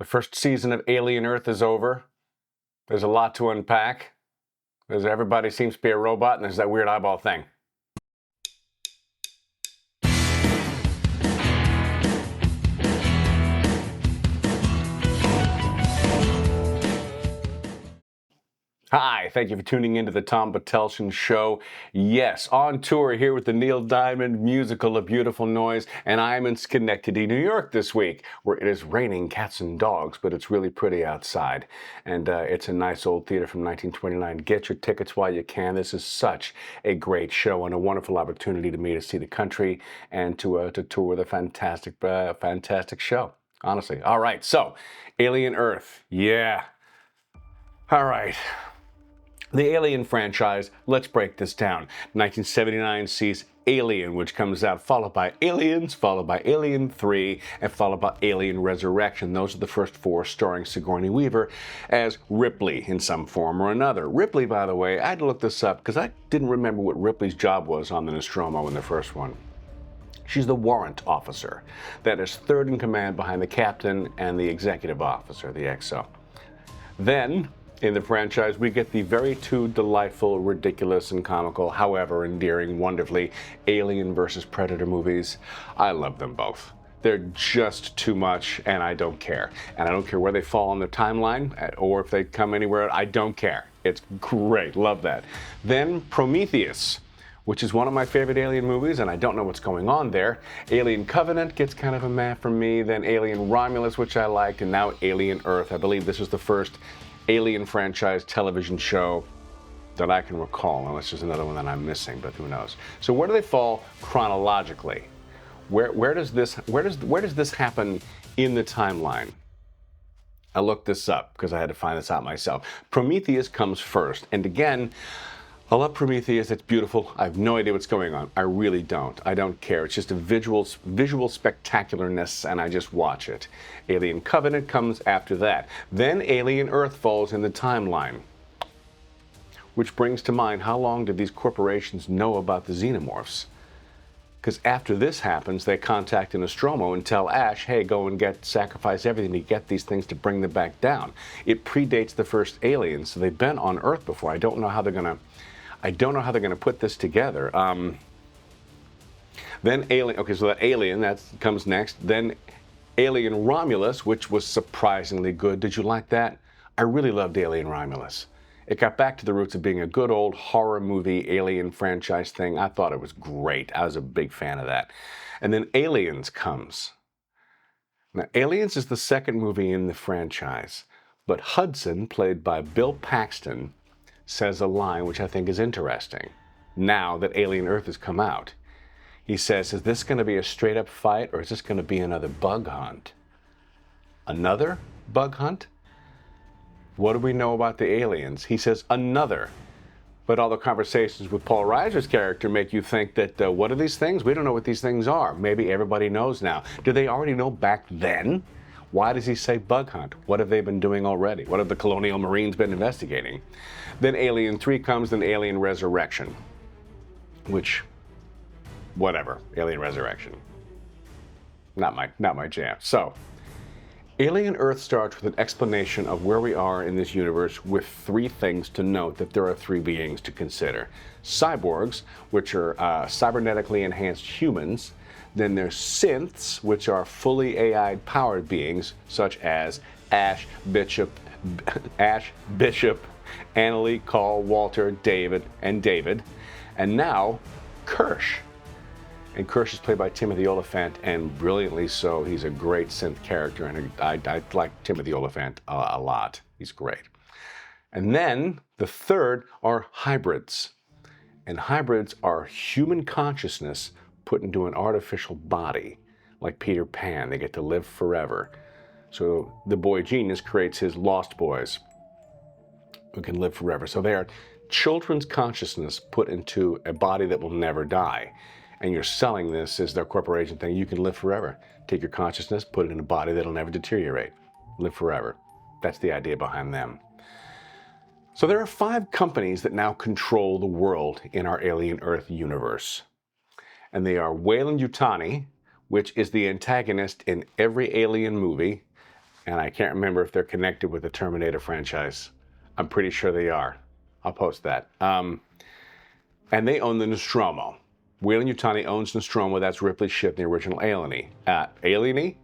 The first season of Alien Earth is over. There's a lot to unpack. Everybody seems to be a robot, and there's that weird eyeball thing. Hi, thank you for tuning into the Tom Bottelsen Show. Yes, on tour here with the Neil Diamond musical A Beautiful Noise, and I'm in Schenectady, New York this week, where it is raining cats and dogs, but it's really pretty outside. And it's a nice old theater from 1929. Get your tickets while you can. This is such a great show and a wonderful opportunity to me to see the country and to tour with a fantastic show, honestly. All right, so Alien Earth, yeah. All right. The Alien franchise, let's break this down. 1979 sees Alien, which comes out, followed by Aliens, followed by Alien 3, and followed by Alien Resurrection. Those are the first four, starring Sigourney Weaver as Ripley in some form or another. Ripley, by the way, I had to look this up because I didn't remember what Ripley's job was on the Nostromo in the first one. She's the warrant officer. That is third in command behind the captain and the executive officer, the XO. Then, in the franchise, we get the very two delightful, ridiculous, and comical, however endearing, wonderfully, Alien vs. Predator movies. I love them both. They're just too much, and I don't care. And I don't care where they fall on the timeline, or if they come anywhere, I don't care. It's great, love that. Then Prometheus, which is one of my favorite Alien movies, and I don't know what's going on there. Alien Covenant gets kind of a meh for me, then Alien Romulus, which I liked, and now Alien Earth. I believe this was the first Alien franchise television show that I can recall, unless there's another one that I'm missing, but who knows. So where do they fall chronologically? Where does this happen in the timeline? I looked this up because I had to find this out myself. Prometheus comes first, and again, I love Prometheus, it's beautiful. I have no idea what's going on. I really don't. I don't care. It's just a visual spectacularness, and I just watch it. Alien Covenant comes after that. Then Alien Earth falls in the timeline. Which brings to mind, how long did these corporations know about the xenomorphs? Because after this happens, they contact Nostromo and tell Ash, hey, go and sacrifice everything to get these things to bring them back down. It predates the first Aliens, so they've been on Earth before. I don't know how they're going to put this together. Then Alien, okay, so that Alien, that comes next. Then Alien Romulus, which was surprisingly good. Did you like that? I really loved Alien Romulus. It got back to the roots of being a good old horror movie Alien franchise thing. I thought it was great. I was a big fan of that. And then Aliens comes. Now, Aliens is the second movie in the franchise, but Hudson, played by Bill Paxton, says a line which I think is interesting now that Alien Earth has come out. He says, is this going to be a straight up fight, or is this going to be another bug hunt? Another bug hunt? What do we know about the aliens? He says another. But all the conversations with Paul Reiser's character make you think that, what are these things? We don't know what these things are. Maybe everybody knows now. Did they already know back then? Why does he say bug hunt? What have they been doing already? What have the Colonial Marines been investigating? Then Alien 3 comes, then Alien Resurrection. Which, whatever, Alien Resurrection. Not my jam. So, Alien Earth starts with an explanation of where we are in this universe with three things to note, that there are three beings to consider. Cyborgs, which are cybernetically enhanced humans. Then there's synths, which are fully AI-powered beings, such as Ash, Bishop, Annalee, Call, Walter, David. And now, Kirsch. And Kirsch is played by Timothy Olyphant, and brilliantly so. He's a great synth character, and I like Timothy Olyphant a lot. He's great. And then the third are hybrids. And hybrids are human consciousness put into an artificial body, like Peter Pan. They get to live forever. So the boy genius creates his lost boys who can live forever. So they are children's consciousness put into a body that will never die. And you're selling this as their corporation thing. You can live forever. Take your consciousness, put it in a body that'll never deteriorate. Live forever. That's the idea behind them. So there are 5 companies that now control the world in our Alien Earth universe. And they are Weyland-Yutani, which is the antagonist in every Alien movie, and I can't remember if they're connected with the Terminator franchise. I'm pretty sure they are. I'll post that. And they own the Nostromo. Weyland-Yutani owns Nostromo. That's Ripley's ship, the original Alieny. Alieny?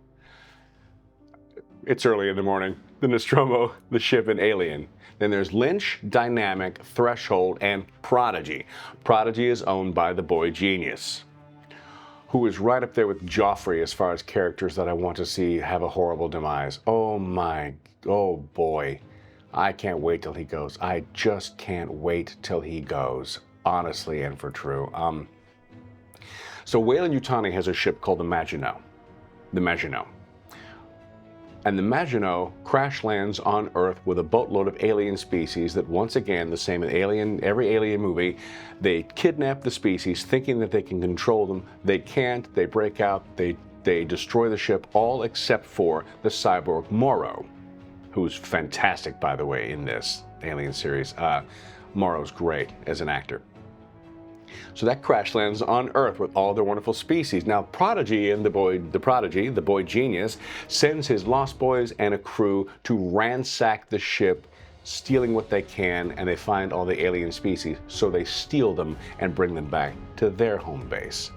It's early in the morning. The Nostromo, the ship, and Alien. Then there's Lynch, Dynamic, Threshold, and Prodigy. Prodigy is owned by the boy Genius, who is right up there with Joffrey as far as characters that I want to see have a horrible demise. Oh boy. I can't wait till he goes. I just can't wait till he goes, honestly and for true. So Weyland-Yutani has a ship called the Maginot. The Maginot. And the Maginot crash lands on Earth with a boatload of alien species that, once again, the same in every alien movie, they kidnap the species thinking that they can control them. They can't. They break out. They destroy the ship, all except for the cyborg Morrow, who's fantastic, by the way, in this Alien series. Morrow's great as an actor. So that crash lands on Earth with all their wonderful species. Now, Prodigy and the boy Genius, sends his Lost Boys and a crew to ransack the ship, stealing what they can, and they find all the alien species. So they steal them and bring them back to their home base.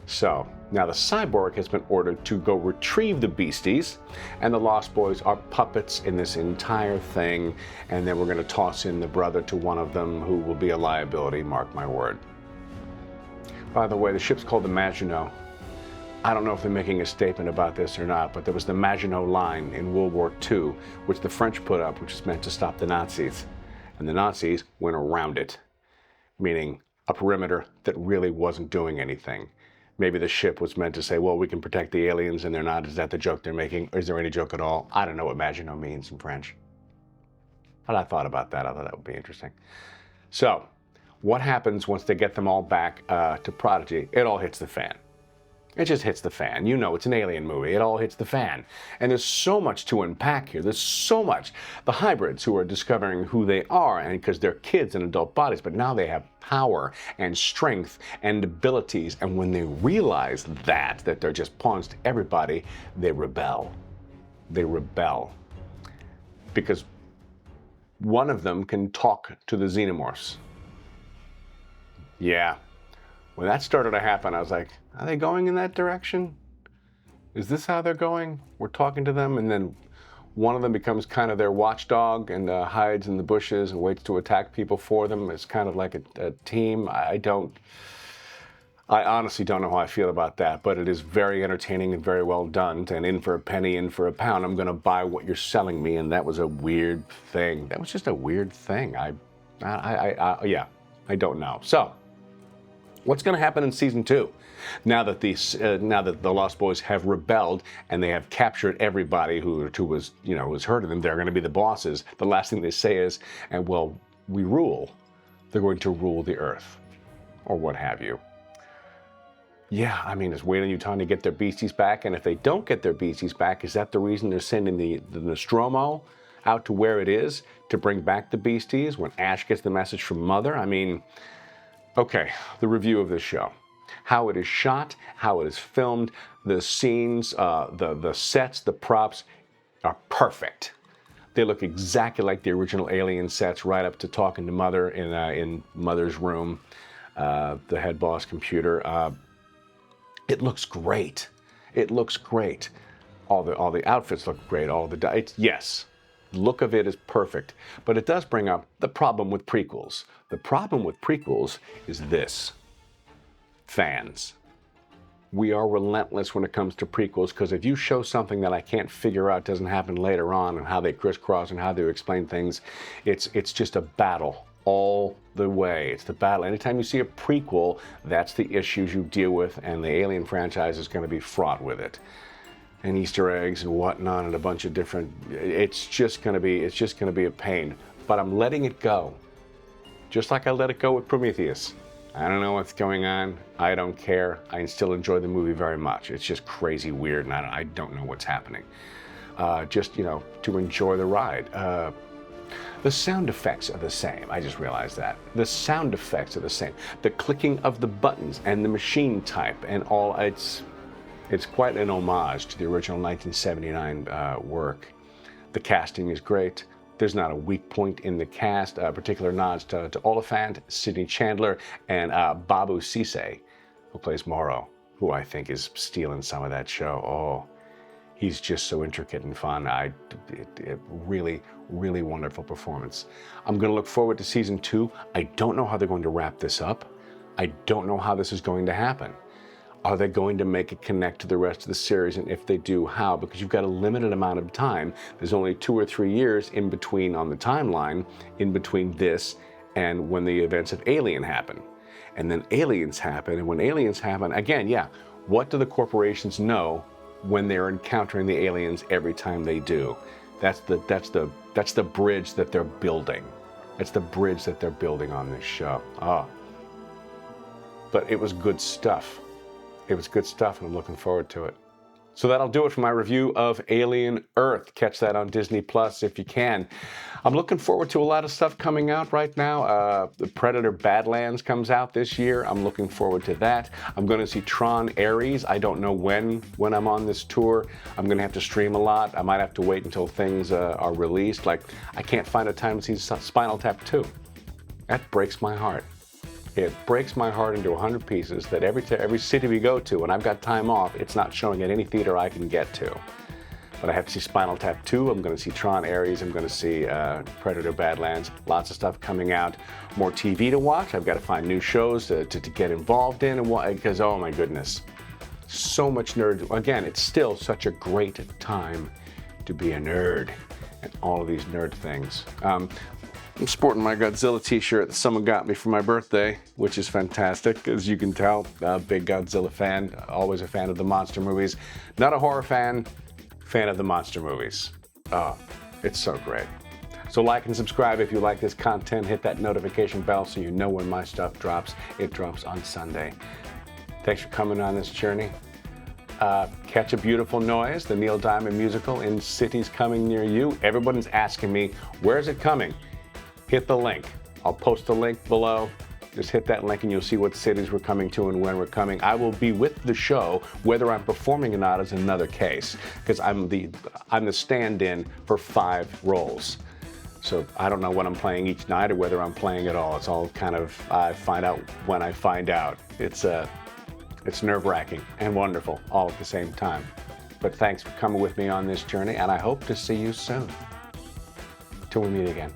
So now the cyborg has been ordered to go retrieve the beasties, and the Lost Boys are puppets in this entire thing, and then we're going to toss in the brother to one of them who will be a liability, mark my word. By the way, the ship's called the Maginot. I don't know if they're making a statement about this or not, but there was the Maginot Line in World War II, which the French put up, which is meant to stop the Nazis. And the Nazis went around it, meaning a perimeter that really wasn't doing anything. Maybe the ship was meant to say, well, we can protect the aliens, and they're not. Is that the joke they're making? Or is there any joke at all? I don't know what Maginot means in French. But I thought about that. I thought that would be interesting. So, what happens once they get them all back to Prodigy? It all hits the fan. It just hits the fan. You know, it's an alien movie. It all hits the fan. And there's so much to unpack here. There's so much. The hybrids who are discovering who they are, and because they're kids in adult bodies, but now they have power and strength and abilities. And when they realize that they're just pawns to everybody, they rebel. They rebel. Because one of them can talk to the xenomorphs. Yeah. When that started to happen, I was like, are they going in that direction? Is this how they're going? We're talking to them, and then one of them becomes kind of their watchdog and hides in the bushes and waits to attack people for them. It's kind of like a team. I honestly don't know how I feel about that, but it is very entertaining and very well done. And in for a penny, in for a pound, I'm going to buy what you're selling me, and that was a weird thing. That was just a weird thing. Yeah, I don't know. So, what's going to happen in season 2? Now that the Lost Boys have rebelled and they have captured everybody who was hurting them, they're going to be the bosses. The last thing they say is, and well, we rule. They're going to rule the earth, or what have you. Yeah, I mean, is Weyland-Yutani to get their beasties back? And if they don't get their beasties back, is that the reason they're sending the Nostromo out to where it is to bring back the beasties when Ash gets the message from Mother? I mean, okay, the review of this show. How it is shot, how it is filmed, the scenes, the sets, the props are perfect. They look exactly like the original Alien sets, right up to talking to Mother in Mother's room, the head boss computer. It looks great. It looks great. All the outfits look great. Yes, look of it is perfect. But it does bring up the problem with prequels. The problem with prequels is this. Fans. We are relentless when it comes to prequels, because if you show something that I can't figure out doesn't happen later on, and how they crisscross and how they explain things, it's just a battle all the way. It's the battle. Anytime you see a prequel, that's the issues you deal with, and the Alien franchise is going to be fraught with it. And Easter eggs and whatnot, and a bunch of different. It's just going to be a pain. But I'm letting it go, just like I let it go with Prometheus. I don't know what's going on. I don't care. I still enjoy the movie very much. It's just crazy weird, and I don't know what's happening. To enjoy the ride. The sound effects are the same. I just realized that. The sound effects are the same. The clicking of the buttons and the machine type and all, It's quite an homage to the original 1979 work. The casting is great. There's not a weak point in the cast. Particular nods to Oliphant, Sidney Chandler, and Babu Sise, who plays Morrow, who I think is stealing some of that show. Oh, he's just so intricate and fun. Really, really wonderful performance. I'm going to look forward to season 2. I don't know how they're going to wrap this up. I don't know how this is going to happen. Are they going to make it connect to the rest of the series? And if they do, how? Because you've got a limited amount of time. There's only 2 or 3 years in between on the timeline, in between this and when the events of Alien happen. And then Aliens happen, and when Aliens happen, again, yeah, what do the corporations know when they're encountering the aliens every time they do? That's the bridge that they're building. That's the bridge that they're building on this show. Oh. But it was good stuff. It was good stuff, and I'm looking forward to it. So that'll do it for my review of Alien Earth. Catch that on Disney Plus if you can. I'm looking forward to a lot of stuff coming out right now. The Predator Badlands comes out this year. I'm looking forward to that. I'm going to see Tron Ares. I don't know when I'm on this tour. I'm going to have to stream a lot. I might have to wait until things are released. Like, I can't find a time to see Spinal Tap 2. That breaks my heart. It breaks my heart into 100 pieces that every city we go to, and I've got time off, it's not showing at any theater I can get to. But I have to see Spinal Tap 2, I'm going to see Tron Ares, I'm going to see Predator Badlands, lots of stuff coming out, more TV to watch. I've got to find new shows to get involved in, because, oh my goodness, so much nerd. Again, it's still such a great time to be a nerd and all of these nerd things. I'm sporting my Godzilla t-shirt that someone got me for my birthday, which is fantastic, as you can tell. Big Godzilla fan, always a fan of the monster movies. Not a horror fan of the monster movies. Oh, it's so great. So like and subscribe if you like this content. Hit that notification bell so you know when my stuff drops. It drops on Sunday. Thanks for coming on this journey. Catch a Beautiful Noise, the Neil Diamond musical in cities coming near you. Everyone's asking me, where's it coming? Hit the link. I'll post the link below. Just hit that link and you'll see what cities we're coming to and when we're coming. I will be with the show. Whether I'm performing or not is another case, because I'm the stand-in for 5 roles. So I don't know what I'm playing each night or whether I'm playing at all. It's all kind of, I find out when I find out. It's nerve-wracking and wonderful all at the same time. But thanks for coming with me on this journey, and I hope to see you soon. Till we meet again.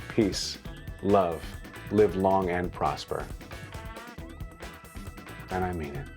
Peace, love, live long and prosper. And I mean it.